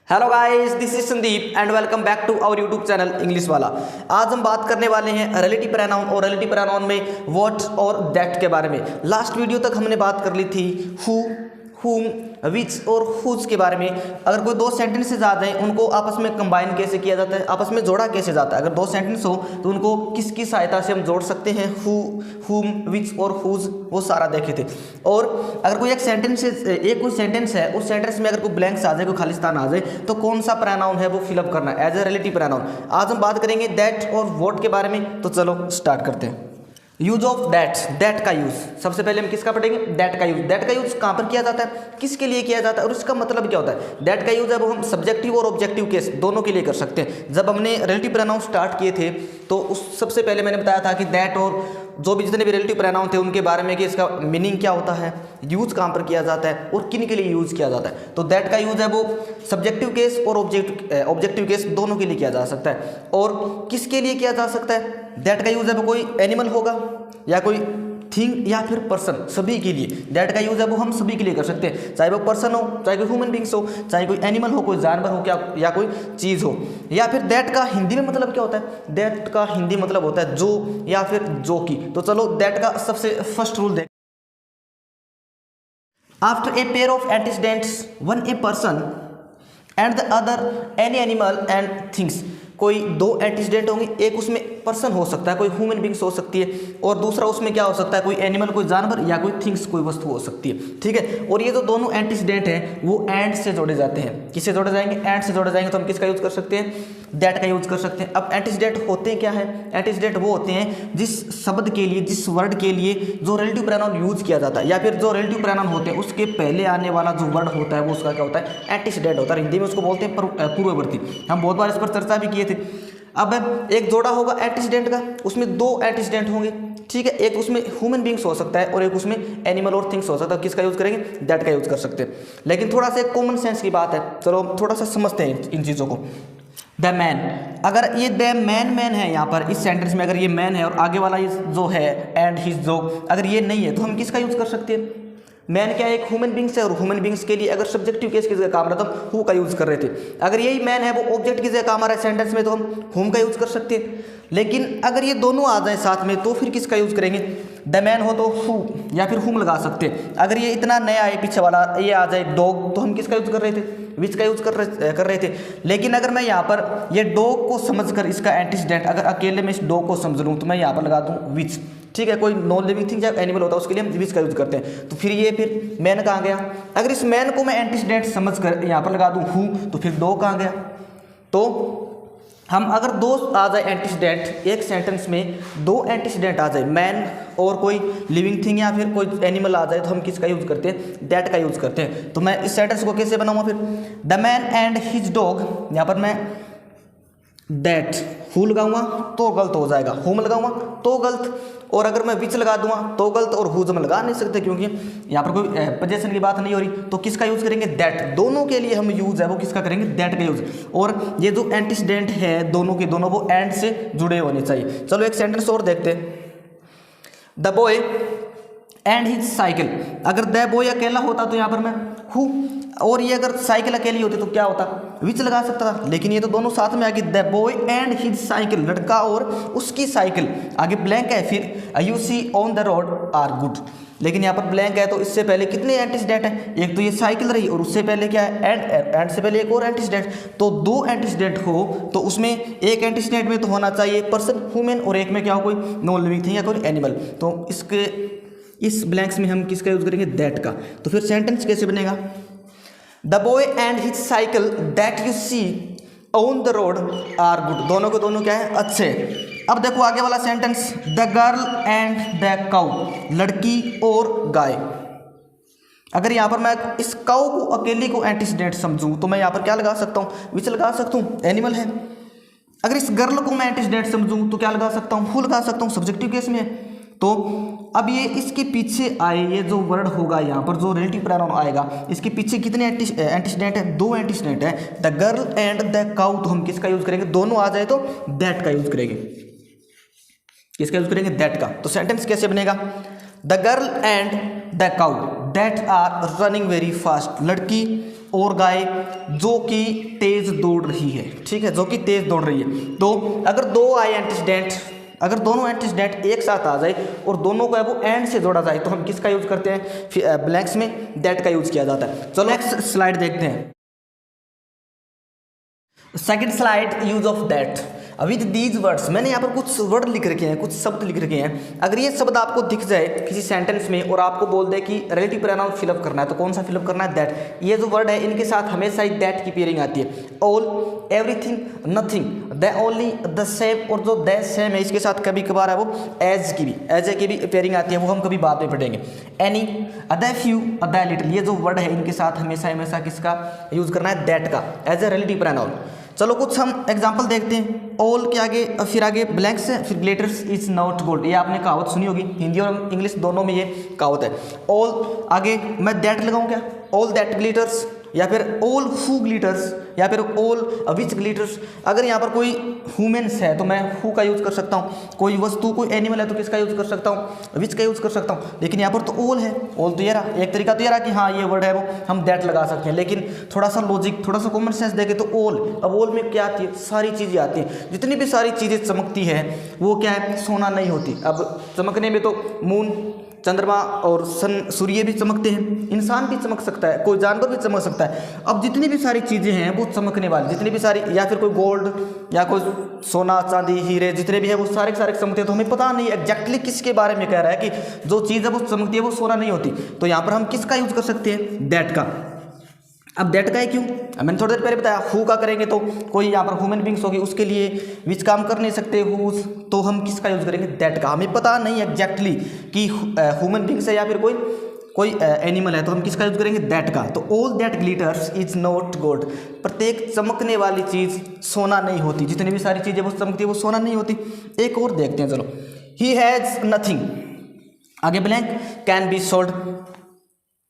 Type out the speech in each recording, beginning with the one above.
Hello guys, this is Sandeep and welcome back to our YouTube channel English वाला। आज हम बात करने वाले हैं रिलेटिव प्रोनाउन और रिलेटिव प्रोनाउन में व्हाट और दैट के बारे में। लास्ट वीडियो तक हमने बात कर ली थी हु, whom, which और whose के बारे में। अगर कोई दो सेंटेंसेज आ जाएं उनको आपस में कंबाइन कैसे किया जाता है, आपस में जोड़ा कैसे जाता है। अगर दो सेंटेंस हो तो उनको किसकी सहायता से हम जोड़ सकते हैं, हु, whom, which और whose, वो सारा देखे थे। और अगर कोई कोई सेंटेंस है, उस सेंटेंस में अगर कोई ब्लैंक्स आ जाए, कोई खाली स्थान आ जाए, तो कौन सा प्रोनाउन है वो फिलअप करना है एज ए रिलेटिव प्रोनाउन। आज हम बात करेंगे दैट और व्हाट के बारे में, तो चलो स्टार्ट करते हैं। यूज ऑफ दैट, दैट का यूज सबसे पहले हम किसका पढ़ेंगे, दैट का यूज। दैट का यूज कहाँ पर किया जाता है, किसके लिए किया जाता है और इसका मतलब क्या होता है। दैट का यूज है वो हम सब्जेक्टिव और ऑब्जेक्टिव केस दोनों के लिए कर सकते हैं। जब हमने रिलेटिव प्रोनाउन स्टार्ट किए थे तो उस सबसे पहले मैंने बताया था कि दैट और जो भी जितने भी रिलेटिव प्रोनाउन थे उनके बारे में कि इसका मीनिंग क्या होता है, यूज कहाँ पर किया जाता है और किन के लिए यूज किया जाता है। तो दैट का यूज है वो सब्जेक्टिव केस और ऑब्जेक्टिव केस दोनों के लिए किया जा सकता है। और किसके लिए किया जा सकता है, दैट का यूज है वो कोई एनिमल होगा या कोई थिंग या फिर पर्सन, सभी के लिए दैट का यूज है वो हम सभी के लिए कर सकते हैं। चाहे वो पर्सन हो, चाहे कोई ह्यूमन बींग्स हो, चाहे कोई एनिमल हो, कोई जानवर हो क्या या कोई चीज़ हो। या फिर दैट का हिंदी में मतलब क्या होता है, दैट का हिंदी मतलब होता है जो या फिर जो की। तो चलो दैट का सबसे फर्स्ट रूल देख। After a pair of antecedents, one a person and the other any animal and things. कोई दो एंटीसीडेंट होंगे, एक उसमें पर्सन हो सकता है, कोई ह्यूमन बींग्स हो सकती है, और दूसरा उसमें क्या हो सकता है, कोई एनिमल, कोई जानवर या कोई थिंग्स, कोई वस्तु हो सकती है। ठीक है, और ये जो दोनों एंटीसीडेंट हैं वो एंड से जोड़े जाते हैं। किससे जोड़े जाएंगे, एंड से जोड़े जाएंगे। तो हम किसका यूज कर सकते हैं, दैट का यूज कर सकते हैं। अब एंटीसीडेंट होते क्या है, एंटीसीडेंट वो होते हैं जिस शब्द के लिए, जिस वर्ड के लिए जो रिलेटिव प्रोनाउन यूज किया जाता है या फिर जो रिलेटिव प्रोनाउन होते हैं उसके पहले आने वाला जो वर्ड होता है वो उसका क्या होता है, एंटीसीडेंट होता है। हिंदी में उसको बोलते हैं पूर्ववर्ती। हम बहुत बार इस पर चर्चा भी किए थे। अब एक जोड़ा होगा एंटीसीडेंट का, उसमें दो एंटीसीडेंट होंगे। ठीक है, एक उसमें ह्यूमन बींग्स हो सकता है और एक उसमें एनिमल और थिंग्स हो सकता है। किसका यूज करेंगे, दैट का यूज कर सकते हैं। लेकिन थोड़ा सा एक कॉमन सेंस की बात है, चलो थोड़ा सा समझते हैं इन चीज़ों को। द मैन, अगर ये द मैन है यहाँ पर इस सेंटेंस में, अगर ये मैन है और आगे वाला ये जो है एंड हिज जो, अगर ये नहीं है तो हम किसका यूज कर सकते हैं। मैन क्या है, एक ह्यूमन बींग्स है और ह्यूमन बींग्स के लिए अगर सब्जेक्टिव केस की जगह काम रहा तो हम हु का यूज कर रहे थे। अगर यही मैन है वो ऑब्जेक्ट की जगह काम आ रहा है सेंटेंस में तो हम हुम का यूज कर सकते हैं। लेकिन अगर ये दोनों आ जाए साथ में तो फिर किसका यूज करेंगे, द मैन हो तो हु या फिर हुम लगा सकते हैं। अगर ये इतना नया है पीछे वाला, ये आ जाए डॉग, तो हम किसका यूज कर रहे थे, विच का यूज कर रहे थे। लेकिन अगर मैं यहाँ पर ये डॉग को समझकर इसका एंटीसीडेंट अगर अकेले में इस डॉग को समझ लूँ तो मैं यहाँ पर लगा दूँ विच। ठीक है, कोई नॉन लिविंग थिंग या एनिमल होता है उसके लिए हम विच का यूज करते हैं। तो फिर मैन कहाँ गया, अगर इस मैन को मैं एंटीसीडेंट समझकर यहाँ पर लगा दूँ हु, तो फिर डॉग कहाँ गया। तो हम अगर दो आ जाए एंटीसीडेंट, एक सेंटेंस में दो एंटीसीडेंट आ जाए, मैन और कोई लिविंग थिंग या फिर कोई एनिमल आ जाए, तो हम किसका यूज करते हैं, दैट का यूज करते हैं। तो मैं इस सेंटेंस को कैसे बनाऊंगा फिर, the man and his dog, यहाँ पर मैं दैट हु लगाऊंगा तो गलत हो जाएगा, हुम लगाऊंगा तो गलत, और अगर मैं विच लगा दूंगा तो गलत, और हुज हम लगा नहीं सकते क्योंकि यहाँ पर कोई पोजीशन की बात नहीं हो रही। तो किसका यूज करेंगे, दैट। दोनों के लिए हम यूज है वो किसका करेंगे, दैट का यूज। और ये जो एंटीसीडेंट है दोनों के दोनों वो एंड से जुड़े होने चाहिए। चलो एक सेंटेंस और देखते हैं, the boy and his cycle. अगर द बॉय अकेला होता तो यहाँ पर मैं हु, और ये अगर साइकिल अकेली होती तो क्या होता, विच लगा सकता था। लेकिन ये तो दोनों साथ में आ गई, the boy and his cycle, लड़का और उसकी साइकिल। आगे ब्लैंक है, फिर you see on the road are good. लेकिन यहाँ पर ब्लैंक है तो इससे पहले कितने एंटीसीडेंट हैं, एक तो ये साइकिल रही और उससे पहले क्या है एंड से पहले एक और एंटीसीडेंट। तो दो एंटीसीडेंट हो तो उसमें एक एंटीसीडेंट में तो होना चाहिए पर्सन ह्यूमन और एक में क्या हो कोई नॉन लिविंग थिंग या कोई एनिमल। तो इस ब्लैंक्स में हम किसका यूज करेंगे, दैट का। तो फिर सेंटेंस कैसे बनेगा, the boy and his cycle that you see on the road are good. दोनों को दोनों क्या है, अच्छे। अब देखो आगे वाला sentence, the girl and the cow, लड़की और गाय। अगर यहाँ पर मैं इस काउ को अकेली को एंटीसीडेंट समझूं तो मैं यहाँ पर क्या लगा सकता हूँ, विच लगा सकता हूँ, एनिमल है। अगर इस गर्ल को मैं एंटीसीडेंट समझूं तो क्या लगा सकता हूँ, हु लगा सकता हूँ, सब्जेक्टिव केस में है। तो अब ये इसके पीछे आए ये जो वर्ड होगा यहाँ पर जो रिलेटिव प्रोनाउन आएगा, इसके पीछे कितने एंटीसीडेंट है, दो एंटीसीडेंट है, the girl and the cow. तो हम किसका यूज करेंगे, दोनों आ जाए तो दैट का यूज करेंगे। किसका यूज करेंगे, दैट का। तो सेंटेंस कैसे बनेगा, the girl and the cow that are running very fast, लड़की और गाय जो कि तेज दौड़ रही है, ठीक है, जो कि तेज दौड़ रही है। तो अगर दो आई एंटीसीडेंट, अगर दोनों एंटीसीडेंट एक साथ आ जाए और दोनों को वो एंड से जोड़ा जाए तो हम किसका यूज करते हैं, ब्लैंक्स में दैट का यूज किया जाता है। चलो नेक्स्ट स्लाइड देखते हैं। Second slide, use of that with these words. मैंने यहाँ पर कुछ वर्ड लिख रखे हैं, कुछ शब्द लिख रखे हैं। अगर ये शब्द आपको दिख जाए किसी सेंटेंस में और आपको बोल दे कि रिलेटिव प्रोनाउन फिलअप करना है, तो कौन सा फिलअप करना है, दैट। ये जो वर्ड है इनके साथ हमेशा ही दैट की पेयरिंग आती है। All, everything, nothing, the only, the same, और जो द सेम है इसके साथ कभी कभार है वो एज की भी पेयरिंग आती है, वो हम कभी बाद में पढ़ेंगे। Any, the few, the little, ये जो वर्ड है इनके साथ हमेशा किसका यूज करना है, दैट का, एज ए रिलेटिव प्रोनाउन। चलो कुछ हम एग्जाम्पल देखते हैं। ऑल के आगे फिर आगे ब्लैंक्स है, फिर ग्लिटर्स इज नॉट गोल्ड, ये आपने कहावत सुनी होगी, हिंदी और इंग्लिश दोनों में ये कहावत है। ऑल आगे मैं दैट लगाऊं क्या, ऑल दैट ग्लिटर्स, या फिर ऑल हु ग्लिटर्स, या फिर ऑल विच ग्लिटर्स। अगर यहाँ पर कोई ह्यूमन्स है तो मैं हु का यूज़ कर सकता हूँ, कोई वस्तु कोई एनिमल है तो किसका यूज़ कर सकता हूँ, विच का यूज़ कर सकता हूँ। लेकिन यहाँ पर तो ऑल है, ऑल तो ये रहा, एक तरीका तो ये रहा कि हाँ ये वर्ड है वो हम दैट लगा सकते हैं। लेकिन थोड़ा सा लॉजिक, थोड़ा सा कॉमन सेंस देखे तो ऑल, अब ऑल में क्या आती है, सारी चीज़ें आती हैं। जितनी भी सारी चीज़ें चमकती है वो क्या है, सोना नहीं होती। अब चमकने में तो मून, चंद्रमा और सन, सूर्य भी चमकते हैं, इंसान भी चमक सकता है, कोई जानवर भी चमक सकता है। अब जितनी भी सारी चीज़ें हैं वो चमकने वाली, जितनी भी सारी, या फिर कोई गोल्ड या कोई सोना चांदी हीरे जितने भी है वो सारे के सारे चमकते हैं। तो हमें पता नहीं एग्जैक्टली किसके बारे में कह रहा है कि जो चीज़ है वो चमकती है वो सोना नहीं होती। तो यहाँ पर हम किसका यूज़ कर सकते हैं, दैट का। अब दैट का है क्यों, मैंने थोड़ी देर पहले बताया। हु का करेंगे तो कोई यहाँ पर ह्यूमन बींग्स होगी, उसके लिए विच काम कर नहीं सकते हुज, तो हम किसका यूज़ करेंगे, दैट का। हमें पता नहीं एग्जैक्टली कि ह्यूमन बींग्स है या फिर कोई एनिमल है, तो हम किसका यूज़ करेंगे, दैट का। तो all that glitters is not gold, प्रत्येक चमकने वाली चीज़ सोना नहीं होती, जितनी भी सारी चीज़ें वो चमकती है वो सोना नहीं होती। एक और देखते हैं, चलो। ही हैज़ नथिंग, आगे ब्लैंक, कैन बी सोल्ड।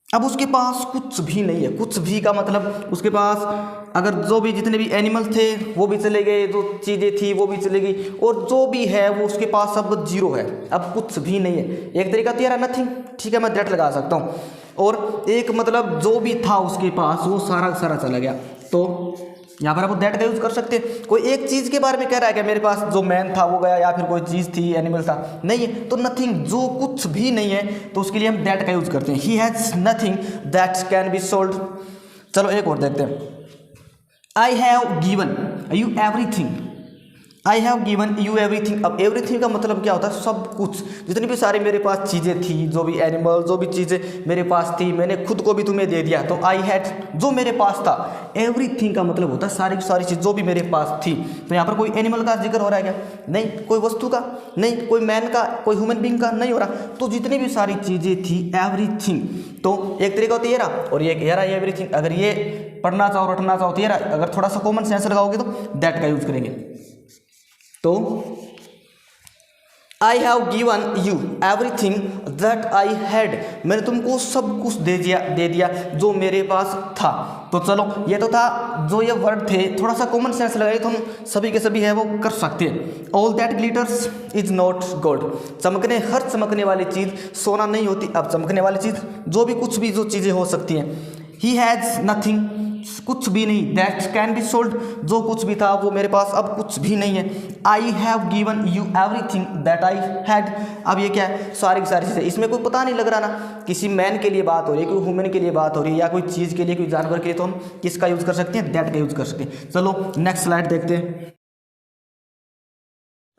अब उसके पास कुछ भी नहीं है, कुछ भी का मतलब उसके पास अगर जो भी जितने भी एनिमल थे वो भी चले गए, जो चीज़ें थी वो भी चली गई, और जो भी है वो उसके पास अब जीरो है, अब कुछ भी नहीं है। एक तरीका तो यार नथिंग, ठीक है, मैं दैट लगा सकता हूँ। और एक मतलब जो भी था उसके पास वो सारा सारा चला गया, तो यहाँ पर आप दैट का यूज़ कर सकते हैं। कोई एक चीज़ के बारे में कह रहा है कि मेरे पास जो मैन था वो गया, या फिर कोई चीज़ थी, एनिमल था, नहीं है, तो नथिंग, जो कुछ भी नहीं है, तो उसके लिए हम दैट का यूज़ करते हैं। He has nothing that can be sold. चलो एक और देखते हैं। I have given you everything, I have given you everything. अब एवरीथिंग का मतलब क्या होता है, सब कुछ, जितनी भी सारी मेरे पास चीज़ें थी, जो भी एनिमल, जो भी चीज़ें मेरे पास थी, मैंने खुद को भी तुम्हें दे दिया। तो आई हैड, जो मेरे पास था, एवरीथिंग का मतलब होता है सारी की सारी चीज़ जो भी मेरे पास थी। तो यहाँ पर कोई एनिमल का जिक्र हो रहा है क्या, नहीं। कोई वस्तु का नहीं, कोई मैन का, कोई ह्यूमन बींग का नहीं हो रहा। तो जितनी भी सारी चीज़ें थी, एवरीथिंग। तो एक तरीका होता है ये रहा, और ये कह रहा है एवरीथिंग। अगर ये पढ़ना चाहो रटना चाहो तो ये रहा, अगर थोड़ा सा कॉमन सेंस लगाओगे तो दैट का यूज़ करेंगे। तो I have given you everything that I had, मैंने तुमको सब कुछ दे दिया जो मेरे पास था। तो चलो ये तो था, जो ये वर्ड थे थोड़ा सा कॉमन सेंस लगाए तो हम सभी के सभी है वो कर सकते हैं। All that glitters is not gold, हर चमकने वाली चीज़ सोना नहीं होती। अब चमकने वाली चीज़ जो भी कुछ भी जो चीज़ें हो सकती हैं। ही हैज़ नथिंग, कुछ भी नहीं। दैट कैन बी सोल्ड, जो कुछ भी था वो मेरे पास अब कुछ भी नहीं है। I have given you everything that I had, अब ये क्या है, सारी की सारी चीज़ें। इसमें कोई पता नहीं लग रहा ना, किसी मैन के लिए बात हो रही है, कोई ह्यूमन के लिए बात हो रही है, या कोई चीज़ के लिए, कोई जानवर के लिए, तो हम किसका यूज़ कर सकते हैं, दैट का यूज़ कर सकते हैं। चलो नेक्स्ट स्लाइड देखते हैं।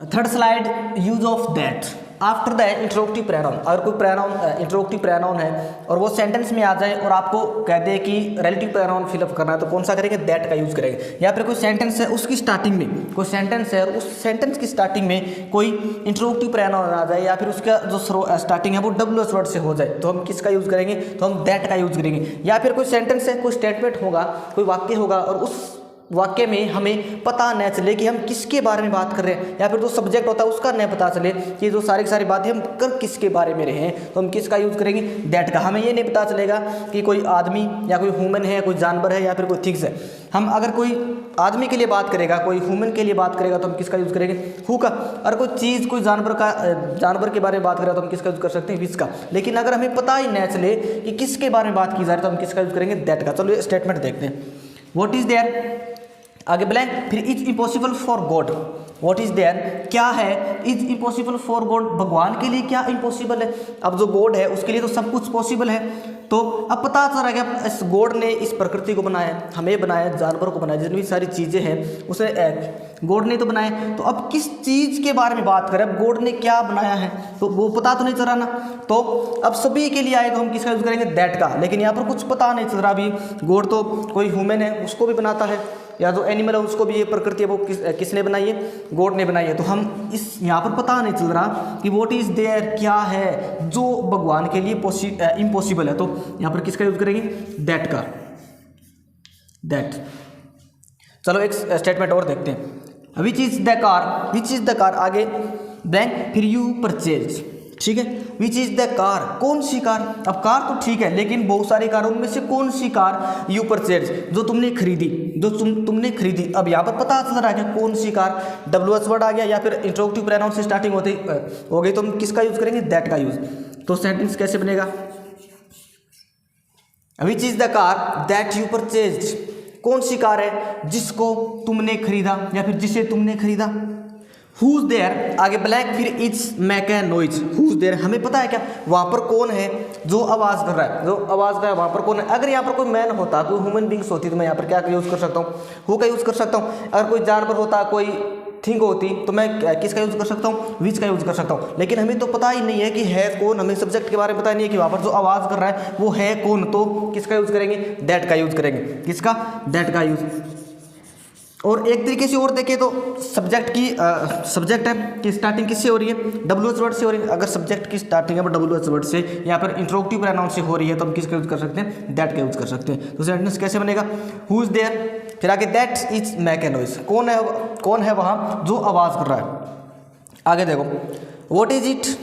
Third slide, use of that after the interrogative pronoun. अगर कोई प्रोनाउन इंट्रोगेटिव प्रोनाउन है और वो सेंटेंस में आ जाए और आपको कह दे कि रिलेटिव प्रोनाउन फिलअप करना है, तो कौन सा करेंगे, दैट का यूज़ करेंगे। या फिर कोई सेंटेंस है उसकी स्टार्टिंग में, कोई सेंटेंस है और उस सेंटेंस की स्टार्टिंग में कोई इंट्रोगेटिव प्रोनाउन आ जाए, या फिर उसका जो स्टार्टिंग है वो WH वर्ड से हो जाए, तो हम किसका यूज़ करेंगे, तो हम दैट का यूज़ करेंगे। या फिर कोई सेंटेंस है, कोई स्टेटमेंट होगा, कोई वाक्य होगा और उस वाक्य में हमें पता न चले कि हम किसके बारे में बात कर रहे हैं, या फिर जो सब्जेक्ट होता है उसका न पता चले कि जो सारी की सारी बातें हम कर किसके बारे में रहे हैं, तो हम किसका यूज़ करेंगे, दैट का। हमें ये नहीं पता चलेगा कि कोई आदमी या कोई ह्यूमन है, कोई जानवर है या फिर कोई थिंग्स है। हम अगर कोई आदमी के लिए बात करेगा, कोई ह्यूमन के लिए बात करेगा तो हम किसका यूज़ करेंगे, हु का। अगर कोई चीज़, कोई जानवर के बारे में बात करेगा तो हम किसका यूज़ कर सकते हैं, विच का। लेकिन अगर हमें पता ही न चले कि किसके बारे में बात की जा रही है तो हम किसका यूज़ करेंगे, दैट का। चलो ये स्टेटमेंट देखते हैं। व्हाट इज देयर, आगे ब्लैंक, फिर is impossible for God. What is there, क्या है, इज इम्पॉसिबल फॉर गॉड, भगवान के लिए क्या इम्पॉसिबल है। अब जो गॉड है उसके लिए तो सब कुछ पॉसिबल है। तो अब पता चल रहा है कि इस गॉड ने इस प्रकृति को बनाया, हमें बनाया, जानवरों को बनाया, जितनी भी सारी चीज़ें हैं उसे गॉड ने तो बनाया। तो अब किस चीज़ के बारे में बात करें, अब गॉड ने क्या बनाया है तो वो पता तो नहीं चल रहा ना। तो अब सभी के लिए आए तो हम किसका यूज़ करेंगे, दैट का। लेकिन यहाँ पर कुछ पता नहीं चल रहा अभी, गॉड तो कोई ह्यूमन है उसको भी बनाता है, या जो एनिमल है उसको भी, ये प्रकृति है वो किसने बनाई है, गॉड ने बनाई है। तो हम इस यहाँ पर पता नहीं चल रहा कि व्हाट इज देयर, क्या है जो भगवान के लिए इम्पॉसिबल है। तो यहाँ पर किसका यूज करेंगे, दैट का, दैट। चलो एक स्टेटमेंट और देखते हैं। Which is the car, which is the car, आगे ब्लैंक, फिर यू परचेज, ठीक है। विच इज द कार, कौन सी कार। अब कार तो ठीक है, लेकिन बहुत सारी कार, उनमें से कौन सी कार यू परचेज, जो तुमने खरीदी, जो तुमने खरीदी। अब यहाँ पर पता चल रहा है कि कौन सी कार, WH वर्ड आ गया या फिर इंट्रोगेटिव प्रोनाउन से स्टार्टिंग होती हो गई, तो हम किसका यूज करेंगे, दैट का यूज। तो सेंटेंस कैसे बनेगा, which is the car that you purchase, कौन सी कार है जिसको तुमने खरीदा या फिर जिसे तुमने खरीदा। हुज देयर, आगे ब्लैंक, फिर it's make a noise. Who's there, हमें पता है क्या वहाँ पर कौन है जो आवाज़ कर रहा है, जो आवाज़ कर रहा है वहाँ पर कौन है। अगर यहाँ पर कोई मैन होता, कोई ह्यूमन बींग्स होती, तो मैं यहाँ पर क्या यूज़ कर सकता हूँ, हु का यूज़ कर सकता हूँ। अगर कोई जानवर होता, कोई थिंग होती, तो मैं किसका यूज़ कर सकता हूँ, विच का यूज़ कर सकता हूँ। लेकिन हमें तो पता ही नहीं है कि है कौन, हमें सब्जेक्ट के बारे में पता नहीं है कि वहाँ पर जो आवाज़ कर रहा है वो है कौन, तो किसका यूज़ करेंगे, दैट का यूज़ करेंगे। किसका, दैट का यूज़। और एक तरीके से और देखें तो सब्जेक्ट है कि स्टार्टिंग किससे हो रही है, WH वर्ड से हो रही है। अगर सब्जेक्ट की स्टार्टिंग है WH वर्ड से, यहाँ पर इंट्रोगेटिव प्रोनाउन से हो रही है, तो हम किसका यूज़ कर सकते हैं, दैट का यूज़ कर सकते हैं। तो सेंटेंस कैसे बनेगा, हु इज देयर, फिर आगे that is make a noise, कौन है वहाँ जो आवाज़ कर रहा है। आगे देखो, what is it,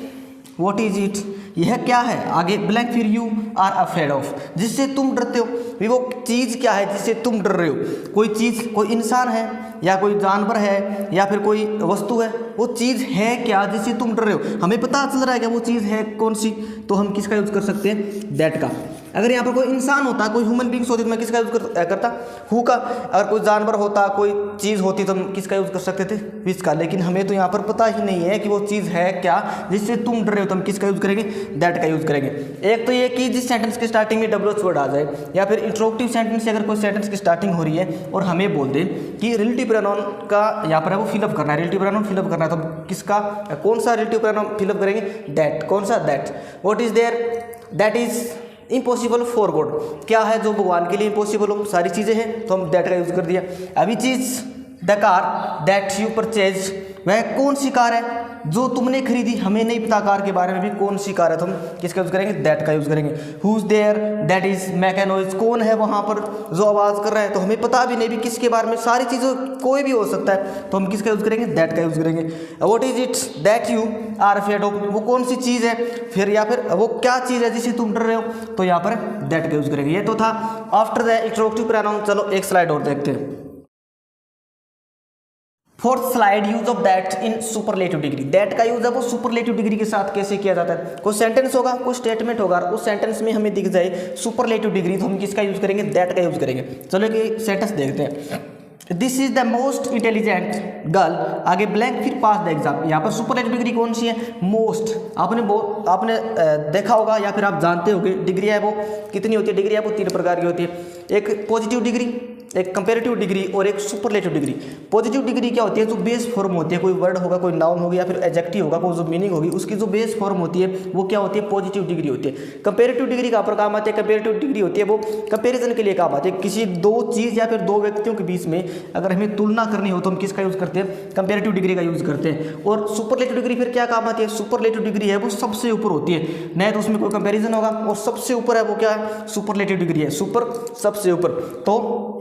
what is it, यह क्या है। आगे ब्लैंक, फिर यू आर अफ्रेड ऑफ, जिससे तुम डरते हो। वो चीज़ क्या है जिससे तुम डर रहे हो, कोई चीज़, कोई इंसान है या कोई जानवर है या फिर कोई वस्तु है, वो चीज़ है क्या जिससे तुम डर रहे हो। हमें पता चल रहा है कि वो चीज़ है कौन सी, तो हम किसका यूज़ कर सकते हैं, दैट का। अगर यहाँ पर कोई इंसान होता, कोई ह्यूमन बींग्स होती, तो मैं किसका यूज़ करता, हु का। अगर कोई जानवर होता, कोई चीज़ होती, तो हम किसका यूज़ कर सकते थे, विच का। लेकिन हमें तो यहाँ पर पता ही नहीं है कि वो चीज़ है क्या जिससे तुम डर रहे हो, तो हम किसका यूज़ करेंगे, दैट का यूज़ करेंगे। एक तो ये कि जिस सेंटेंस के स्टार्टिंग में WH वर्ड आ जाए, या फिर इंट्रोगेटिव सेंटेंस से अगर कोई सेंटेंस की स्टार्टिंग हो रही है और हमें बोल दे कि रिलेटिव प्रोनाउन का यहाँ पर है वो फिलअप करना है, रिलेटिव प्रोनाउन फिलअप करना है, तो किसका, कौन सा रिलेटिव प्रोनाउन फिलअप करेंगे, दैट। कौन सा, that. What is there, that is impossible for God, क्या है जो भगवान के लिए इम्पॉसिबल हो, सारी चीज़ें हैं, तो हम दैट का यूज़ कर दिया। अभी choose the car that you purchase, वह कौन सी कार है जो तुमने खरीदी। हमें नहीं पता कार के बारे में भी कौन सी कार है, तो हम किसका यूज़ करेंगे, दैट का यूज़ करेंगे। Who's there that is make a noise, कौन है वहाँ पर जो आवाज़ कर रहा है, तो हमें पता भी नहीं भी किसके बारे में, सारी चीज़ों कोई भी हो सकता है, तो हम किसका यूज़ करेंगे, दैट का यूज़ करेंगे। What is it that you are afraid of, वो कौन सी चीज़ है, फिर या फिर वो क्या चीज़ है जिससे तुम डर रहे हो, तो यहाँ पर दैट का यूज़ करेंगे। ये तो था आफ्टर द इंट्रोगेटिव प्रोनाउन। चलो एक स्लाइड और देखते हैं। Fourth slide, use of that in superlative degree. That का यूज है वो सुपरलेटिव डिग्री के साथ कैसे किया जाता है। कोई सेंटेंस होगा, कोई स्टेटमेंट होगा, उस सेंटेंस में हमें दिख जाए सुपरलेटिव डिग्री, तो हम किसका यूज करेंगे, दैट का यूज करेंगे। चलो एक सेंटेंस देखते हैं। This is the most intelligent girl, आगे ब्लैंक, फिर पास द एग्जाम। यहाँ पर सुपरलेटिव डिग्री कौन सी है, मोस्ट। आपने देखा होगा या फिर आप जानते होंगे डिग्री है वो कितनी होती है, डिग्री है वो 3 प्रकार की होती है। एक पॉजिटिव डिग्री, एक कंपेरेटिव डिग्री और एक सुपरलेटिव डिग्री। पॉजिटिव डिग्री क्या होती है, जो बेस फॉर्म होती है, कोई वर्ड होगा, कोई नाउन होगी या फिर एडजेक्टिव होगा, कोई जो मीनिंग होगी, उसकी जो बेस फॉर्म होती है वो क्या होती है, पॉजिटिव डिग्री होती है। कंपेरेटिव डिग्री कहाँ पर काम आती है, कंपेरेटिव डिग्री होती है वो कंपेरिजन के लिए काम आती है। किसी 2 चीज़ या फिर 2 व्यक्तियों के बीच में अगर हमें तुलना करनी हो तो हम किसका यूज़ करते हैं, कंपेरेटिव डिग्री का यूज़ करते हैं। और सुपरलेटिव डिग्री फिर क्या काम आती है, सुपरलेटिव डिग्री है वो सबसे ऊपर होती है, नहीं तो उसमें कोई कंपेरिजन होगा, और सबसे ऊपर है वो क्या है, सुपरलेटिव डिग्री है, सुपर सबसे ऊपर। तो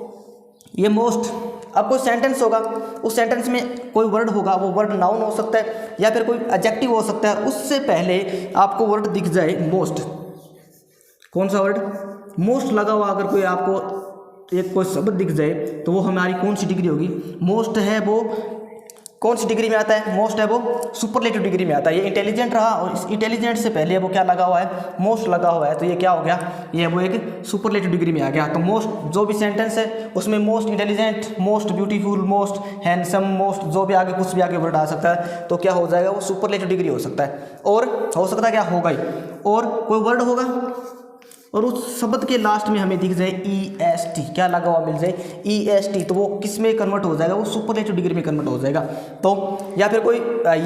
ये मोस्ट अब कोई सेंटेंस होगा, उस सेंटेंस में कोई वर्ड होगा, वो वर्ड नाउन हो सकता है या फिर कोई एडजेक्टिव हो सकता है। उससे पहले आपको वर्ड दिख जाए मोस्ट, कौन सा वर्ड, मोस्ट लगा हुआ अगर कोई आपको एक कोई शब्द दिख जाए तो वो हमारी कौन सी डिग्री होगी, मोस्ट है वो कौन सी डिग्री में आता है, मोस्ट है वो सुपरलेटिव डिग्री में आता है। ये इंटेलिजेंट रहा और इस इंटेलिजेंट से पहले वो क्या लगा हुआ है, मोस्ट लगा हुआ है, तो ये क्या हो गया, ये वो एक सुपरलेटिव डिग्री में आ गया। तो मोस्ट जो भी सेंटेंस है उसमें most intelligent, most beautiful, most handsome, most जो भी आगे कुछ भी आगे वर्ड आ सकता है तो क्या हो जाएगा, वो सुपरलेटिव डिग्री हो सकता है। और हो सकता है क्या होगा ही, और कोई वर्ड होगा और उस शब्द के लास्ट में हमें दिख जाए EST, क्या लगा हुआ मिल जाए EST, तो वो किस में कन्वर्ट हो जाएगा, वो सुपरलेटिव डिग्री में कन्वर्ट हो जाएगा। तो या फिर कोई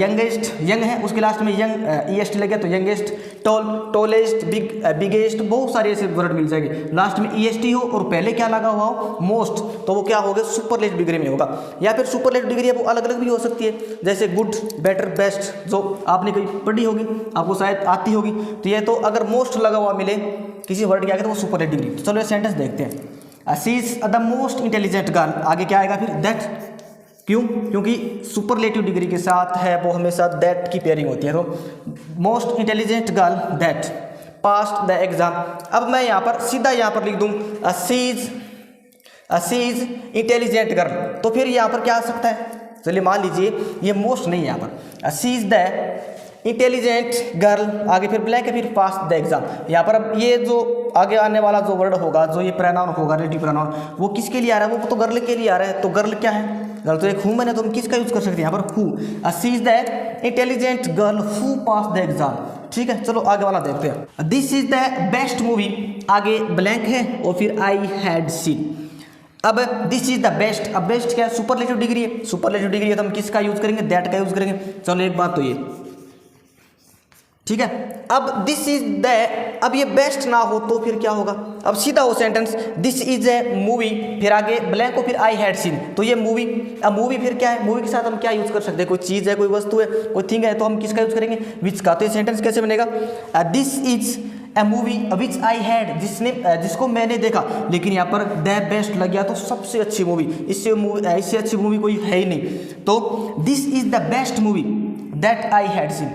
यंगेस्ट, यंग है उसके लास्ट में यंग EST लगे तो यंगेस्ट, टॉलेस्ट, बिगेस्ट, बहुत सारे ऐसे वर्ड मिल जाएंगे, लास्ट में EST हो और पहले क्या लगा हुआ हो, मोस्ट, तो वो क्या हो गया, सुपरलेटिव डिग्री में होगा। या फिर सुपरलेटिव डिग्री है वो अलग अलग भी हो सकती है, जैसे गुड, बेटर, बेस्ट, जो आपने कहीं पढ़ी होगी, आपको शायद आती होगी। तो ये तो अगर मोस्ट लगा हुआ मिले किसी वर्ड के आगे तो वो सुपरलेटिव डिग्री। तो चलो ये सेंटेंस देखते हैं। She is the most intelligent girl, आगे क्या आएगा फिर, दैट, क्यों, क्योंकि सुपरलेटिव डिग्री के साथ है वो हमेशा दैट की पेयरिंग होती है। तो most intelligent girl that passed the exam. अब मैं यहाँ पर सीधा यहाँ पर लिख दूँ शी इज इंटेलिजेंट गर्ल, तो फिर यहाँ पर क्या आ सकता है, चलिए मान लीजिए ये मोस्ट नहीं है, यहाँ पर she is the intelligent girl, आगे फिर ब्लैंक है, फिर पास द एग्जाम। यहाँ पर अब ये जो आगे आने वाला जो वर्ड होगा, जो ये प्रोनाउन होगा, रिलेटिव प्रोनाउन, वो किसके लिए आ रहा है, वो तो गर्ल के लिए आ रहा है। तो गर्ल क्या है, गर्ल तो एक ह्यूमन है, तो हम किसका यूज कर सकते हैं यहाँ पर, who. She is the intelligent girl who pass the exam. ठीक है, चलो आगे वाला देखते हैं। This is the best movie, आगे ब्लैंक है और फिर आई हैड सीन। अब दिस इज द बेस्ट, अब बेस्ट क्या है, सुपरलेटिव डिग्री है, सुपरलेटिव डिग्री है तो हम किसका यूज करेंगे, दैट का यूज करेंगे। चलो एक बात तो ये ठीक है। अब दिस इज द, अब ये बेस्ट ना हो तो फिर क्या होगा, अब सीधा हो sentence, this is a movie, फिर आगे ब्लैंक हो, फिर आई हैड सीन, तो ये मूवी। अब मूवी फिर क्या है, मूवी के साथ हम क्या यूज कर सकते हैं, कोई चीज़ है, कोई वस्तु है, कोई थिंग है, तो हम किसका यूज करेंगे, विच का। तो ये सेंटेंस कैसे बनेगा, this is a movie which I had, जिसको मैंने देखा, लेकिन यहाँ पर द बेस्ट लग गया तो सबसे अच्छी मूवी, इससे अच्छी मूवी कोई है ही नहीं। तो this is the best movie that I had seen,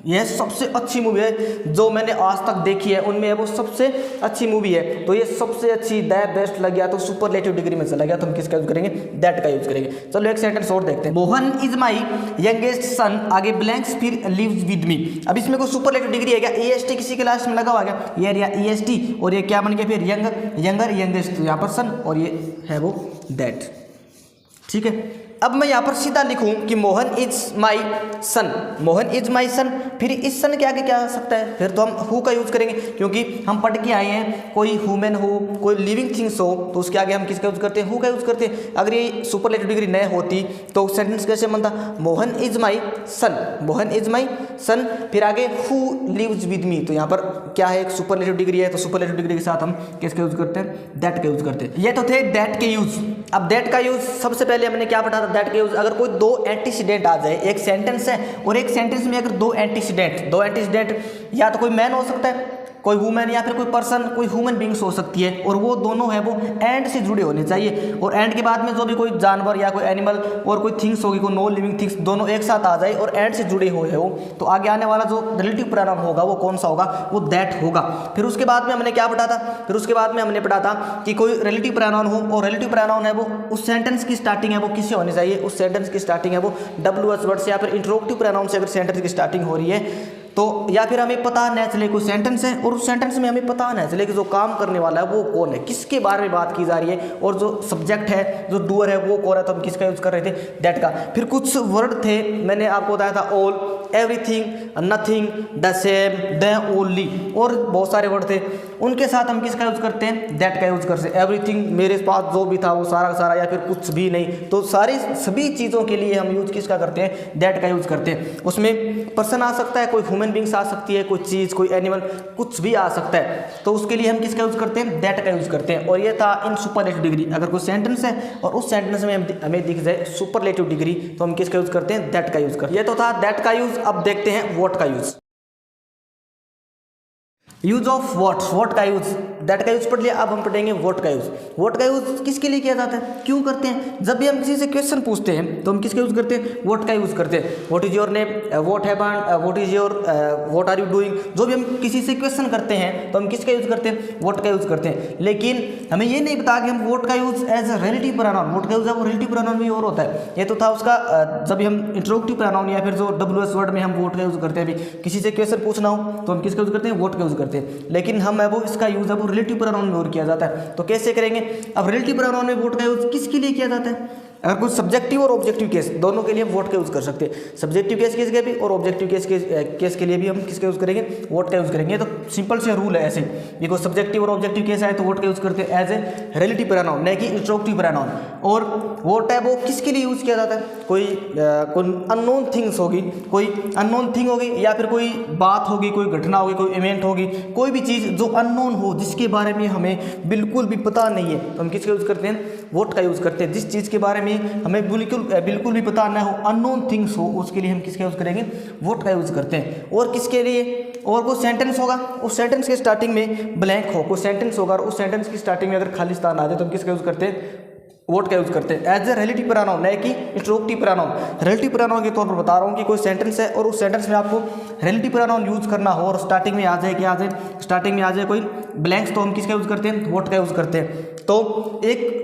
यह सबसे अच्छी मूवी है जो मैंने आज तक देखी है, उनमें वो सबसे अच्छी मूवी है। तो ये सबसे अच्छी, द बेस्ट लग गया तो सुपरलेटिव डिग्री में चला गया, तो हम किसका यूज करेंगे, दैट का यूज करेंगे। चलो एक सेंटेंस और देखते हैं। Mohan is my youngest son, आगे ब्लैंक्स, फिर लिव्स विद मी। अब इसमें कोई सुपरलेटिव डिग्री है क्या, EST किसी के लास्ट में लगा हुआ गया, ये एरिया EST और ये क्या बन गया फिर यंगर यंगेस्ट, यहाँ पर सन और ये है वो दैट। ठीक है, अब मैं यहाँ पर सीधा लिखूं कि Mohan is my son, Mohan is my son, फिर इस सन के आगे क्या आ सकता है, फिर तो हम हु का यूज करेंगे, क्योंकि हम पढ़ के आए हैं कोई ह्यूमन हो, कोई लिविंग थिंग्स हो, तो उसके आगे हम किसका यूज करते हैं, हु का यूज करते हैं। अगर ये सुपरलेटिव डिग्री न होती तो सेंटेंस कैसे बनता, Mohan is my son, Mohan is my son, फिर आगे हु लिव्स विद मी, तो यहाँ पर क्या है, एक सुपरलेटिव डिग्री है, तो सुपरलेटिव डिग्री के साथ हम किसका यूज करते हैं, दैट का यूज करते हैं। ये तो थे दैट के यूज। अब दैट का यूज सबसे पहले हमने क्या पढ़ा था, दैट के यूज, अगर कोई दो एंटीसीडेंट आ जाए, एक सेंटेंस है और एक सेंटेंस में अगर दो एंटीसीडेंट या तो कोई मैन हो सकता है, कोई वुमेन, या फिर कोई पर्सन, कोई ह्यूमन बींग्स हो सकती है, और वो दोनों है वो एंड से जुड़े होने चाहिए, और एंड के बाद में जो भी कोई जानवर या कोई एनिमल और कोई थिंग्स होगी, कोई नॉन लिविंग थिंग्स, दोनों एक साथ आ जाए और एंड से जुड़े हुए हो, तो आगे आने वाला जो रिलेटिव प्रोनाउन होगा वो कौन सा होगा, वो दैट होगा। फिर उसके बाद में हमने क्या पढ़ा था, फिर उसके बाद में हमने पढ़ा था कि कोई रिलेटिव प्रोनाउन हो, और रिलेटिव प्रोनाउन है वो उस सेंटेंस की स्टार्टिंग है वो किससे होनी चाहिए, उस सेंटेंस की स्टार्टिंग है वो WH वर्ड से या फिर इंट्रोगेटिव प्रोनाउन से अगर सेंटेंस की स्टार्टिंग हो रही है तो, या फिर हमें पता न चले कोई सेंटेंस है और उस सेंटेंस में हमें पता न चले कि जो काम करने वाला है वो कौन है, किसके बारे में बात की जा रही है, और जो सब्जेक्ट है, जो डूअर है वो कौन है, तो हम किसका यूज कर रहे थे, दैट का। फिर कुछ वर्ड थे, मैंने आपको बताया था all, everything, nothing, the same, the only, और बहुत सारे वर्ड थे, उनके साथ हम किसका यूज करते हैं, दैट का यूज करते हैं। एवरीथिंग, मेरे पास जो भी था वो सारा सारा, या फिर कुछ भी नहीं, तो सारी सभी चीज़ों के लिए हम यूज किसका करते हैं, दैट का यूज करते हैं। उसमें पर्सन आ सकता है, कोई ह्यूमन बींग्स आ सकती है, कोई चीज़, कोई एनिमल, कुछ भी आ सकता है, तो उसके लिए हम किसका यूज करते हैं, दैट का यूज करते हैं। और ये था इन सुपरलेटिव डिग्री, अगर कोई सेंटेंस है और उस सेंटेंस में हमें दिख जाए सुपरलेटिव डिग्री, तो हम किसका यूज करते हैं, दैट का यूज करते हैं। ये तो था दैट का यूज। अब देखते हैं व्हाट का यूज। यूज ऑफ वॉट का यूज, दैट का यूज पढ़ लिया। अब हम पढ़ेंगे वॉट का यूज। वॉट का यूज किसके लिए किया जाता है, क्यों करते हैं? जब भी हम किसी से क्वेश्चन पूछते हैं तो हम किसका यूज करते हैं, वॉट का यूज करते हैं। What is your name, what happened, what is your, what are you doing. जो भी हम किसी से क्वेश्चन करते हैं तो हम किसका यूज करते हैं, वॉट का यूज करते हैं। लेकिन हमें ये नहीं पता कि हम वॉट का use as a relative pronoun, what का यूज है वो रिलेटिव प्रोनाउन भी और होता है। ये तो था उसका जब भी हम इंट्रोगेटिव प्रोनाउन या फिर जो WH वर्ड में हम वॉट का यूज करते हैं। अभी किसी से क्वेश्चन पूछना हो तो हम किसका यूज करते हैं, वॉट का यूज करते हैं। लेकिन हम है वो इसका यूज है वो रिलेटिव प्रोनाउन में और किया जाता है। तो कैसे करेंगे? अब रिलेटिव प्रोनाउन में वॉट का यूज किसके लिए किया जाता है? अगर कुछ सब्जेक्टिव और ऑब्जेक्टिव केस दोनों के लिए हम वॉट का यूज कर सकते हैं। सब्जेक्टिव केस के लिए भी और ऑब्जेक्टिव केस के लिए भी हम किसका यूज करेंगे, वॉट का यूज करेंगे। तो सिंपल से रूल है ऐसे, ये कोई सब्जेक्टिव और ऑब्जेक्टिव केस आए तो वॉट का यूज करते हैं एज ए रिलेटिव प्रोनाउन, नहीं कि इंट्रोगेटिव प्रोनाउन। और वॉट है वो किसके लिए यूज किया जाता है? कोई अननोन थिंग्स होगी, कोई अननोन थिंग होगी या फिर कोई बात होगी, कोई घटना होगी, कोई इवेंट होगी, कोई भी चीज़ जो अननोन हो, जिसके बारे में हमें बिल्कुल भी पता नहीं है, तो हम किसका यूज करते हैं, वॉट का यूज करते हैं। जिस चीज़ के बारे में हमें बिल्कुल भी पता ना हो, अननोन थिंग्स हो, उसके लिए हम किसका यूज करेंगे, वॉट का यूज करते हैं। और किसके लिए? और कोई सेंटेंस होगा, उस सेंटेंस के स्टार्टिंग में ब्लैंक हो, कोई सेंटेंस होगा और उस सेंटेंस की स्टार्टिंग में अगर खाली स्थान आ जाए तो हम किसका यूज करते हैं, वॉट का यूज करते हैं एज ए रिलेटिव प्रोनाउन, नहीं कि इंट्रोगेटिव प्रोनाउन। रिलेटिव प्रोनाउन के तौर पर बता रहा हूँ कि कोई सेंटेंस है और उस सेंटेंस में आपको रिलेटिव प्रोनाउन यूज करना हो और स्टार्टिंग में आ जाए, क्या आ जाए, स्टार्टिंग में आ जाए कोई ब्लैंक्स, तो हम किसका यूज करते हैं, वॉट का यूज करते हैं। तो एक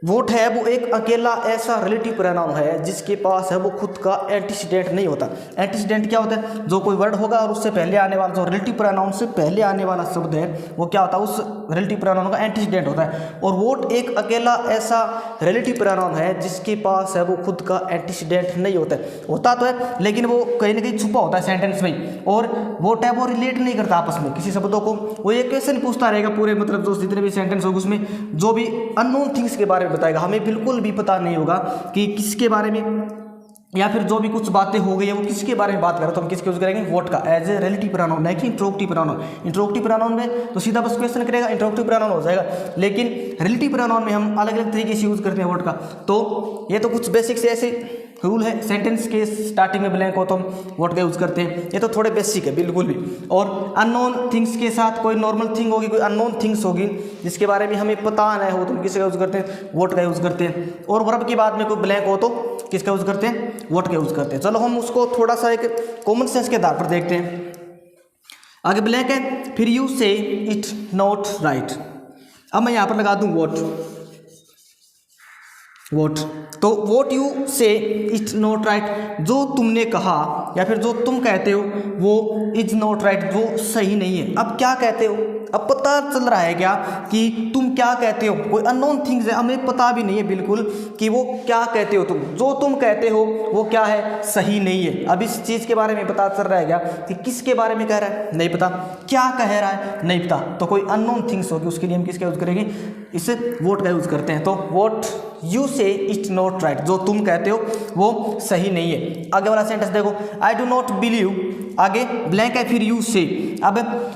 वॉट है वो एक अकेला ऐसा रिलेटिव प्रोनाउन है जिसके पास है वो खुद का एंटीसीडेंट नहीं होता। एंटीसीडेंट क्या होता है? जो कोई वर्ड होगा और उससे पहले आने वाला, जो रिलेटिव प्रोनाउन से पहले आने वाला शब्द है वो क्या होता है, उस रिलेटिव प्रोनाउन का एंटीसीडेंट होता है। और वॉट एक अकेला ऐसा रिलेटिव प्रोनाउन है जिसके पास है वो खुद का एंटीसीडेंट नहीं होता है। होता तो है लेकिन वो कहीं ना कहीं छुपा होता है सेंटेंस में, और वॉट है वो रिलेट नहीं करता आपस में किसी शब्दों को। वो ये क्वेश्चन पूछता रहेगा पूरे, मतलब जो जितने भी सेंटेंस होगा उसमें जो भी अननोन थिंग्स के बारे में बताएगा, हमें बिल्कुल भी पता नहीं होगा कि किसके बारे में, या फिर जो भी कुछ बातें हो गई है वो किसके बारे में बात करें, तो हम किसके यूज करेंगे, वॉट का एज ए रिलेटिव प्रोनाउन, नहीं कि इंट्रोगेटिव प्रोनाउन। इंट्रोगेटिव प्रोनाउन में तो सीधा बस क्वेश्चन करेगा, इंट्रोगेटिव प्रोनाउन हो जाएगा। लेकिन रिलेटिव प्रोनाउन में हम अलग अलग तरीके से यूज करते हैं वॉट का। तो ये तो कुछ बेसिक से ऐसे रूल है, सेंटेंस के स्टार्टिंग में ब्लैंक हो तो हम वॉट का यूज करते हैं, ये तो थोड़े बेसिक है बिल्कुल भी। और अननोन थिंग्स के साथ कोई नॉर्मल थिंग होगी, कोई अननोन थिंग्स होगी जिसके बारे में हमें पता नहीं हो तो हम किसका यूज करते हैं, वॉट का यूज करते हैं। और वर्ब के बाद में कोई ब्लैंक हो तो किसका यूज करते हैं, वॉट का यूज करते हैं। चलो हम उसको थोड़ा सा एक कॉमन सेंस के आधार पर देखते हैं। आगे ब्लैंक है, फिर यू से इट नॉट राइट। अब मैं यहाँ पर लगा दूँ वॉट, तो वॉट यू से इज नॉट राइट, जो तुमने कहा या फिर जो तुम कहते हो वो इज नॉट राइट, वो सही नहीं है। अब क्या कहते हो, अब पता चल रहा है क्या कि तुम क्या कहते हो, कोई अननोन थिंग्स है, हमें पता भी नहीं है बिल्कुल कि वो क्या कहते हो तुम, जो तुम कहते हो वो क्या है, सही नहीं है। अब इस चीज़ के बारे में पता चल रहा है क्या कि किसके बारे में कह रहा है, नहीं पता, क्या कह रहा है, नहीं पता। तो कोई अननोन थिंग्स होगी उसके लिए हम किसका यूज करेंगे, इससे वॉट का यूज करते हैं। तो वॉट यू से इट्स नॉट राइट, जो तुम कहते हो वो सही नहीं है। आगे वाला सेंटेंस देखो, आई डू नॉट बिलीव, आगे ब्लैंक है फिर यू से। अब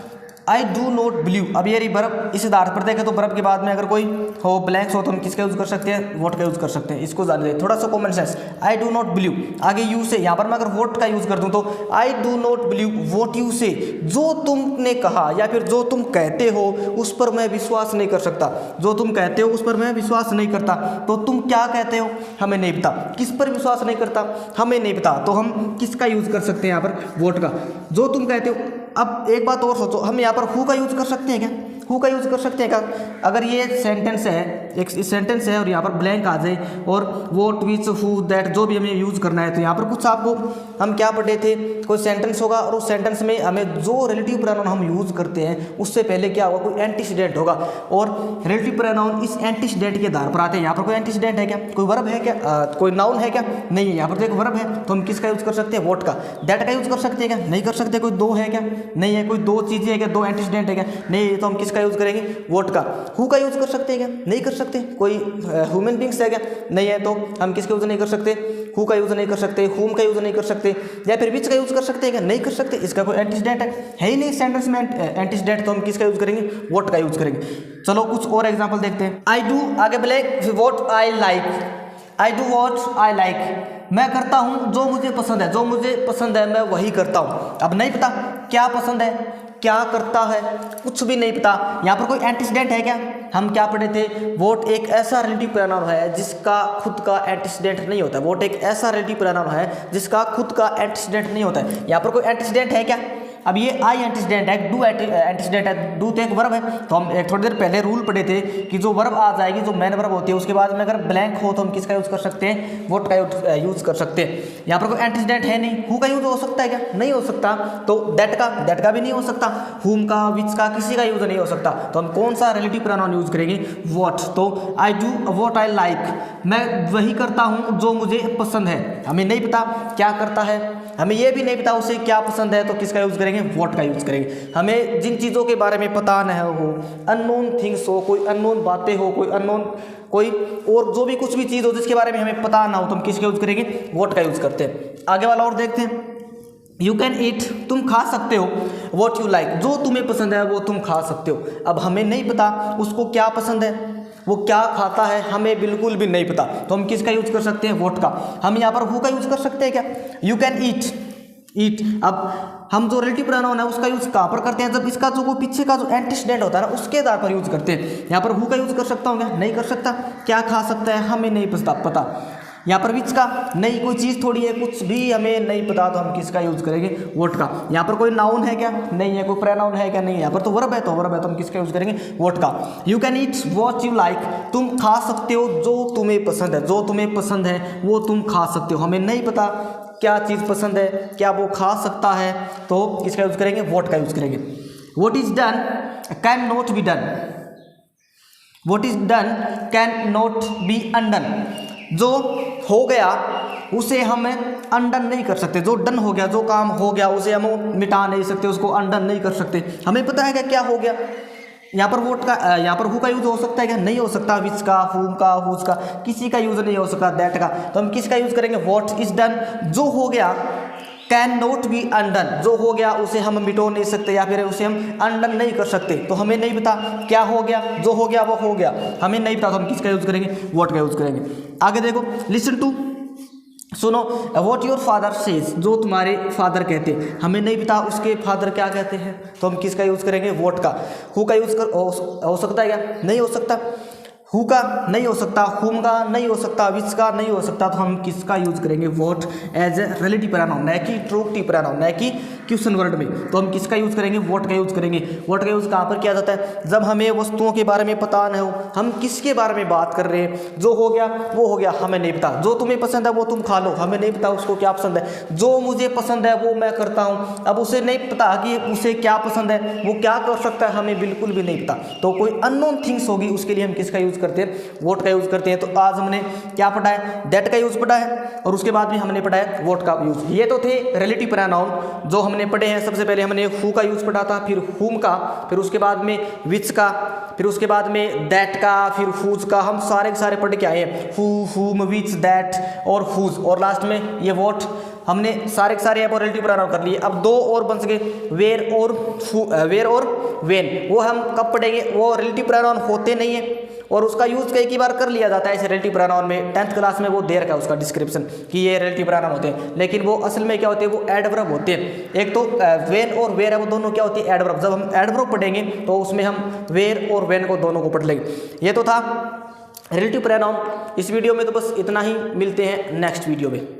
आई डू नॉट बिलीव, अब ये वर्ब इस आधार पर देखें तो वर्ब के बाद में अगर कोई हो ब्लैंक्स हो तो हम किसका यूज कर सकते हैं, वॉट का यूज कर सकते हैं। इसको जान ले थोड़ा सा common sense, I do not believe, आगे यू से, यहाँ पर मैं अगर वॉट का यूज कर दूं तो I do not believe what you से, जो तुमने कहा या फिर जो तुम कहते हो उस पर मैं विश्वास नहीं कर सकता, जो तुम कहते हो उस पर मैं विश्वास नहीं करता। तो तुम क्या कहते हो हमें नहीं पता, किस पर विश्वास नहीं करता हमें नहीं पता, तो हम किसका यूज कर सकते हैं यहाँ पर, वॉट का, जो तुम कहते हो। अब एक बात और सोचो, हम यहाँ पर हु का यूज कर सकते हैं क्या, हु का यूज कर सकते हैं क्या? अगर ये सेंटेंस है, एक सेंटेंस है और यहाँ पर ब्लैंक आ जाए और वॉट विच हु दैट जो भी हमें यूज करना है, तो यहाँ पर कुछ आपको हम क्या पढ़े थे, कोई सेंटेंस होगा और उस सेंटेंस में हमें जो रिलेटिव प्रोनाउन हम यूज करते हैं उससे पहले क्या होगा, कोई एंटीसीडेंट होगा, और रिलेटिव प्रोनाउन इस एंटीसीडेंट के आधार पर आते हैं। यहाँ पर कोई एंटीसीडेंट है क्या, कोई वर्ब है क्या, कोई नाउन है क्या, नहीं है। यहाँ पर तो एक वर्ब है तो हम किसका यूज कर सकते हैं, वॉट का। दैट का यूज कर सकते हैं क्या, नहीं कर सकते। कोई दो है क्या, नहीं है। कोई दो चीजें है क्या, दो एंटीसीडेंट है क्या, नहीं है। तो हम किसका यूज करेंगे, वॉट का। हु का यूज कर सकते हैं क्या, नहीं कर सकते। कोई ह्यूमन बींग्स है क्या, नहीं है। तो हम किसका यूज नहीं कर सकते, हु का यूज नहीं कर सकते, हुम का यूज नहीं कर सकते, या फिर विच का यूज कर सकते हैं क्या, नहीं कर सकते। इसका कोई एंटीसीडेंट है ही नहीं सेंटेंस में एंटीसीडेंट, तो हम किसका यूज करेंगे, वॉट का यूज करेंगे। चलो कुछ और एग्जांपल देखते हैं। आई डू, आगे blank, what I like, I do what I like, मैं करता हूँ जो मुझे पसंद है, जो मुझे पसंद है मैं वही करता हूँ। अब नहीं पता क्या पसंद है, क्या करता है, कुछ भी नहीं पता। यहाँ पर कोई एंटीसीडेंट है क्या, हम क्या पढ़े थे, वोट एक ऐसा रिलेटिव प्रोनाउन है जिसका खुद का एंटीसीडेंट नहीं होता है। वोट एक ऐसा रिलेटिव प्रोनाउन है जिसका खुद का एंटीसीडेंट नहीं होता है। यहाँ पर कोई एंटीसीडेंट है क्या, अब ये आई एंटीसीडेंट है, डू एंटीसीडेंट है, डू तो एक वर्ब है। तो हम एक थोड़ी देर पहले रूल पढ़े थे कि जो वर्ब आ जाएगी, जो मेन वर्ब होती है, उसके बाद में अगर ब्लैंक हो तो हम किसका यूज कर सकते हैं, वोट का यूज कर सकते हैं। यहाँ पर कोई एंटीसीडेंट है नहीं, हु का यूज हो सकता है क्या, नहीं हो सकता। तो दैट का भी नहीं हो सकता, हुम का, विच का, किसी का यूज नहीं हो सकता। तो हम कौन सा रिलेटिव प्रोनाउन यूज करेंगे, व्हाट। तो I do what I like, मैं वही करता हूँ जो मुझे पसंद है। हमें नहीं पता क्या करता है, हमें यह भी नहीं पता उसे क्या पसंद है, तो किसका यूज करेंगे, व्हाट का यूज करेंगे। हमें जिन चीज़ों के बारे में पता न हो, अननोन थिंग्स हो, कोई अननोन बातें हो, कोई अननोन कोई और जो भी कुछ भी चीज़ हो जिसके बारे में हमें पता ना हो, तो हम किसका यूज करेंगे, व्हाट का यूज करते हैं। आगे वाला और देखते हैं, यू कैन ईट, तुम खा सकते हो, वॉट यू लाइक, जो तुम्हें पसंद है वो तुम खा सकते हो। अब हमें नहीं पता उसको क्या पसंद है, वो क्या खाता है, हमें बिल्कुल भी नहीं पता, तो हम किसका यूज कर सकते हैं, वोट का। हम यहाँ पर हु का यूज कर सकते हैं क्या, यू कैन ईट, ईट। अब हम जो रिलेटिव प्रोनाउन है उसका यूज कहाँ पर करते हैं, जब इसका जो वो पीछे का जो एंटीसीडेंट होता है ना उसके आधार पर यूज करते हैं। यहाँ पर हु का यूज कर सकता हूँ क्या, नहीं कर सकता। क्या खा सकता है, हमें नहीं पता। यहाँ पर विच का, नहीं, कोई चीज़ थोड़ी है, कुछ भी हमें नहीं पता, तो हम किसका यूज करेंगे, वोट का। यहाँ पर कोई नाउन है क्या, नहीं है। कोई प्रोनाउन है क्या, नहीं है। यहाँ पर तो वर्ब है, तो हम किसका यूज करेंगे, वोट का। You can eat what you like, तुम खा सकते हो जो तुम्हें पसंद है, जो तुम्हें पसंद है वो तुम खा सकते हो। हमें नहीं पता क्या चीज़ पसंद है, क्या वो खा सकता है, तो किसका यूज करेंगे, वोट का यूज करेंगे। What is done can not be done, what is done can not be undone, जो हो गया उसे हम अनडन नहीं कर सकते। जो डन हो गया, जो काम हो गया, उसे हम मिटा नहीं सकते, उसको अनडन नहीं कर सकते। हमें पता है क्या हो गया। यहाँ पर वोट का, यहाँ पर हु का यूज हो सकता है क्या, नहीं हो सकता। विच का, हुम का, हुज का, किसी का यूज नहीं हो सकता, दैट का। तो हम किसका यूज करेंगे, व्हाट इज डन, जो हो गया, कैन नॉट बी अनडन, जो हो गया उसे हम मिटो नहीं सकते या फिर उसे हम अनडन नहीं कर सकते। तो हमें नहीं पता क्या हो गया, जो हो गया वो हो गया, हमें नहीं पता, तो हम किसका यूज करेंगे, वोट का यूज करेंगे। आगे देखो, लिसन टू, सुनो, वॉट योर फादर सेज, जो तुम्हारे फादर कहते हैं। हमें नहीं पता उसके फादर क्या कहते हैं, तो हम किसका यूज करेंगे, वोट का। हु का यूज हो सकता है क्या, नहीं हो सकता। हु का नहीं हो सकता, हुम का नहीं हो सकता, विच का नहीं हो सकता, तो हम किसका यूज करेंगे, what as a relative pronoun, न कि इंट्रोगेटिव प्रोनाउन, न कि क्वेश्चन वर्ड में। तो हम किसका यूज करेंगे, वोट का यूज करेंगे। वोट का यूज कहाँ पर किया जाता है, जब हमें वस्तुओं के बारे में पता न हो, हम किसके बारे में बात कर रहे हैं। जो हो गया वो हो गया, हमें नहीं पता। जो तुम्हें पसंद है वो तुम खा लो, हमें नहीं पता उसको क्या पसंद है। जो मुझे पसंद है वो मैं करता हूँ, अब उसे नहीं पता कि उसे क्या पसंद है, वो क्या कर सकता है, हमें बिल्कुल भी नहीं पता। तो कोई अननोन थिंग्स होगी, उसके लिए हम किसका यूज करते हैं, वोट का यूज करते हैं। तो आज हमने क्या पढ़ा है, दैट का यूज पढ़ा है, और उसके बाद भी हमने पढ़ा है वोट का यूज। ये तो थे रिलेटिव प्रोनाउन जो हमने पढ़े हैं। सबसे पहले हमने हु का यूज पढ़ा था, फिर हुम का, फिर उसके बाद में विच का, फिर उसके बाद में दैट का, फिर हुज का। हम सारे के सारे पढ़ के आए हैं, हु, हुम, विच, दैट और हुज, और लास्ट में ये वोट। हमने सारे के सारे रिलेटिव प्रोनाउन कर लिए। अब दो और बन सके, वेर और वेन। वो हम कब पढ़ेंगे, वो रिलेटिव प्रोनाउन होते नहीं है और उसका यूज कई बार कर लिया जाता है इस रिलेटिव प्रोनाउन में। 10th क्लास में वो दे रखा है उसका डिस्क्रिप्शन कि ये रिलेटिव प्रोनाउन होते हैं, लेकिन वो असल में क्या होते हैं, वो एडवर्ब होते हैं। एक तो वेन और वेर है, वो दोनों क्या होती है, एडवर्ब। जब हम एडवर्ब पढ़ेंगे तो उसमें हम वेर और वेन को दोनों को पढ़ लेंगे। ये तो था रिलेटिव प्रोनाउन। इस वीडियो में तो बस इतना ही, मिलते हैं नेक्स्ट वीडियो में।